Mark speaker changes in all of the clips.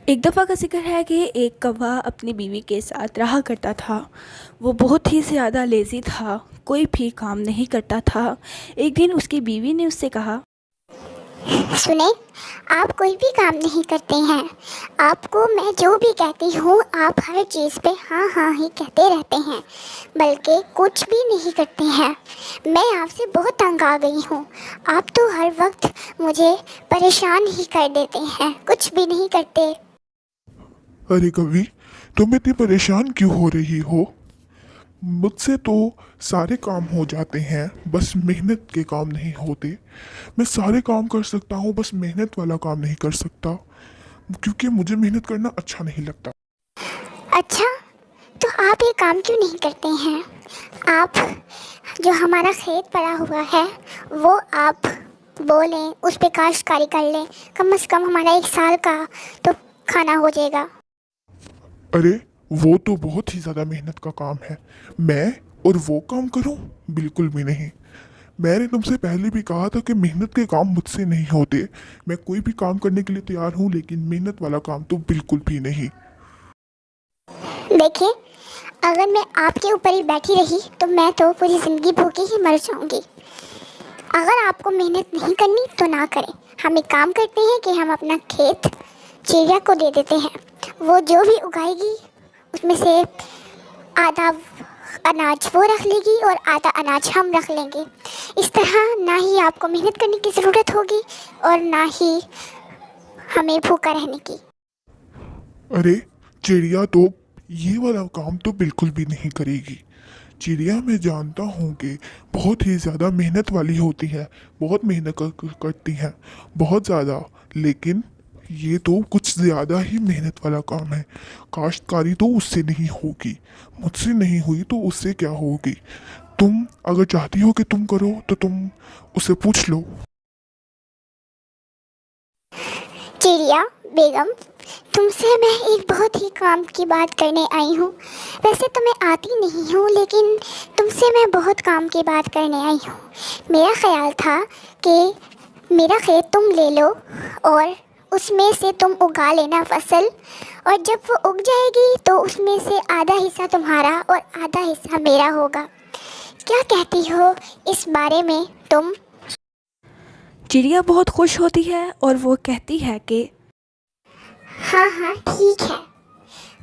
Speaker 1: एक दफ़ा का ज़िक्र है कि एक कौवा अपनी बीवी के साथ रहा करता था। वो बहुत ही ज़्यादा लेज़ी था, कोई भी काम नहीं करता था। एक दिन उसकी बीवी ने उससे कहा,
Speaker 2: सुने, आप कोई भी काम नहीं करते हैं। आपको मैं जो भी कहती हूँ आप हर चीज़ पे हाँ हाँ ही कहते रहते हैं, बल्कि कुछ भी नहीं करते हैं। मैं आपसे बहुत तंग आ गई हूँ। आप तो हर वक्त मुझे परेशान ही कर देते हैं, कुछ भी नहीं करते।
Speaker 3: अरे कवि, तुम इतनी परेशान क्यों हो रही हो? मुझसे तो सारे काम हो जाते हैं, बस मेहनत के काम नहीं होते। मैं सारे काम कर सकता हूँ, बस मेहनत वाला काम नहीं कर सकता, क्योंकि मुझे मेहनत करना अच्छा नहीं लगता।
Speaker 2: अच्छा, तो आप ये काम क्यों नहीं करते हैं? आप जो हमारा खेत पड़ा हुआ है वो आप बोलें उस पे काश्तकारी कर लें, कम से कम हमारा 1 साल का तो खाना हो जाएगा।
Speaker 3: अरे, वो तो बहुत ही ज़्यादा मेहनत का काम है। मैं और वो काम करूँ? बिल्कुल भी नहीं। मैंने तुमसे पहले भी कहा था कि मेहनत के काम मुझसे नहीं होते। मैं कोई भी काम करने के लिए तैयार हूँ, लेकिन मेहनत वाला काम तो बिल्कुल भी नहीं।
Speaker 2: देखिए, अगर मैं आपके ऊपर ही बैठी रही तो मैं तो पूरी ज़िंदगी भूखी ही मर जाऊंगी। अगर आपको मेहनत नहीं करनी तो ना करें। हम एक काम करते हैं कि हम अपना खेत चिड़िया को दे देते हैं। वो जो भी उगाएगी उसमें से आधा अनाज वो रख लेगी और आधा अनाज हम रख लेंगे। इस तरह ना ही आपको मेहनत करने की ज़रूरत होगी और ना ही हमें भूखा रहने की।
Speaker 3: अरे, चिड़िया तो ये वाला काम तो बिल्कुल भी नहीं करेगी। चिड़िया मैं जानता हूँ कि बहुत ही ज़्यादा मेहनत वाली होती है, बहुत मेहनत करती हैं, बहुत ज़्यादा। लेकिन ये तो कुछ ज़्यादा ही मेहनत वाला काम है। काश्तकारी तो उससे नहीं होगी, मुझसे नहीं हुई तो उससे क्या होगी? तुम अगर चाहती हो कि तुम करो तो तुम उससे पूछ लो।
Speaker 2: चिड़िया बेगम, तुमसे मैं एक बहुत ही काम की बात करने आई हूँ। वैसे तो मैं आती नहीं हूँ, लेकिन तुमसे मैं बहुत काम की बात करने आई हूँ। मेरा ख्याल था कि मेरा खेत तुम ले लो और उसमें से तुम उगा लेना फसल, और जब वो उग जाएगी तो उसमें से आधा हिस्सा तुम्हारा और आधा हिस्सा मेरा होगा। क्या कहती हो इस बारे में तुम?
Speaker 1: चिड़िया बहुत खुश होती है और वो कहती है कि
Speaker 2: हाँ हाँ, ठीक है।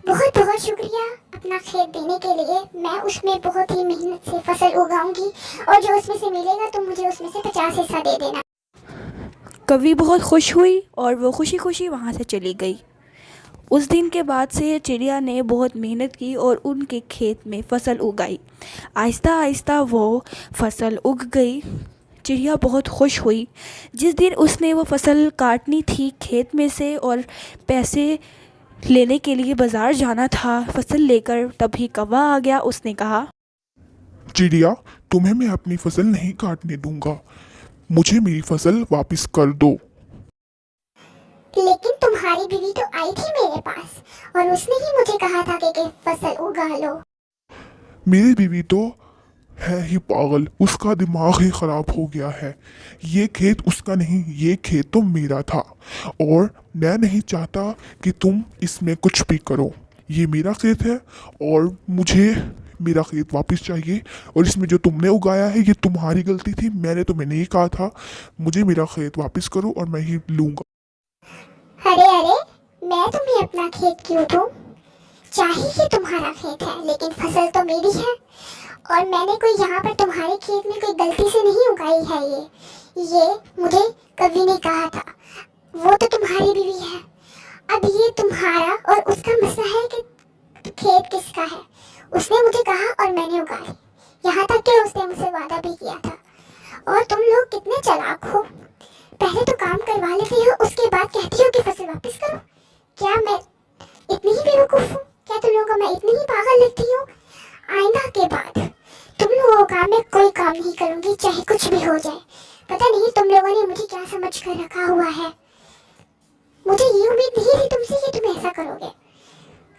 Speaker 2: बहुत बहुत शुक्रिया अपना खेत देने के लिए। मैं उसमें बहुत ही मेहनत से फसल उगाऊंगी और जो उसमें से मिलेगा तो मुझे उसमें से 50 हिस्सा दे देना।
Speaker 1: कवि बहुत खुश हुई और वो खुशी खुशी वहाँ से चली गई। उस दिन के बाद से चिड़िया ने बहुत मेहनत की और उनके खेत में फसल उगाई। आहिस्ता आहिस्ता वो फसल उग गई। चिड़िया बहुत खुश हुई। जिस दिन उसने वो फसल काटनी थी खेत में से और पैसे लेने के लिए बाज़ार जाना था फसल लेकर, तभी कौवा आ गया। उसने कहा,
Speaker 3: चिड़िया, तुम्हें मैं अपनी फसल नहीं काटने दूंगा, मुझे मेरी फसल वापस कर दो।
Speaker 2: लेकिन तुम्हारी बीवी तो आई थी मेरे पास और उसने ही मुझे कहा था कि फसल उगा लो।
Speaker 3: मेरी बीवी तो है ही पागल, उसका दिमाग ही खराब हो गया है। ये खेत उसका नहीं, ये खेत तो मेरा था, और मैं नहीं चाहता कि तुम इसमें कुछ भी करो। ये मेरा खेत है और मुझे मेरा खेत वापस चाहिए। और इसमें जो तुमने उगाया है ये तुम्हारी गलती थी, मैंने तुम्हें नहीं कहा था। मुझे मेरा खेत वापस करो और मैं ही लूँगा।
Speaker 2: अरे अरे, मैं तुम्हें अपना खेत क्यों दूं? चाहे ये तुम्हारा खेत है लेकिन फसल तो मेरी है, और मैंने कोई यहाँ पर तुम्हारे खेत में कोई गलती से नहीं उगाई है। ये मुझे कवि ने कहा था। वो तो तुम्हारी बीवी है। अब ये तुम्हारा और उसका मसला है कि खेत किसका है। उसने मुझे कहा और मैंने उगाई। यहाँ तक कि उसने मुझसे वादा भी किया था। और तुम लोग कितने चालाक हो, पहले तो काम करवा लेती हो, उसके बाद कहती हो कि फसल वापस करो। क्या मैं इतनी ही बेवकूफ़ हूँ? क्या तुम लोगों को मैं इतनी ही पागल लगती हूँ? आइंदा के बाद तुम लोगों का मैं कोई काम नहीं करूँगी, चाहे कुछ भी हो जाए। पता नहीं तुम लोगों ने मुझे क्या समझ कर रखा हुआ है। मुझे ये उम्मीद नहीं थी तुमसे कि तुम ऐसा करोगे।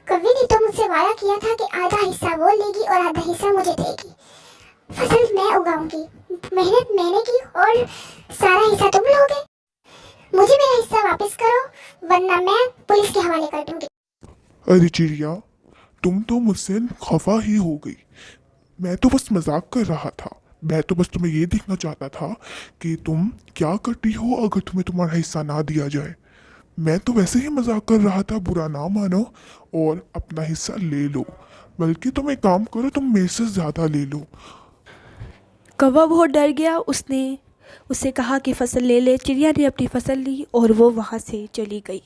Speaker 2: कवि ने तो मुझसे वादा किया था कि आधा हिस्सा वो लेगी और आधा हिस्सा मुझे देगी। फसल मैं उगाऊंगी, मेहनत मैंने की और सारा हिस्सा तुम लोगे। मुझे मेरा हिस्सा वापस करो वरना मैं पुलिस के हवाले कर दूंगी।
Speaker 3: अरे चिड़िया, तुम तो मुझसे खफा ही हो गई। मैं तो बस मजाक कर रहा था। मैं तो बस तुम्हें ये देखना चाहता था कि तुम क्या करती हो अगर तुम्हें तुम्हारा हिस्सा ना दिया जाए। मैं तो वैसे ही मजाक कर रहा था, बुरा ना मानो और अपना हिस्सा ले लो। बल्कि तुम एक काम करो, तुम मेरे से ज़्यादा ले लो।
Speaker 1: कौवा बहुत डर गया। उसने उससे कहा कि फसल ले ले। चिड़िया ने अपनी फसल ली और वो वहाँ से चली गई।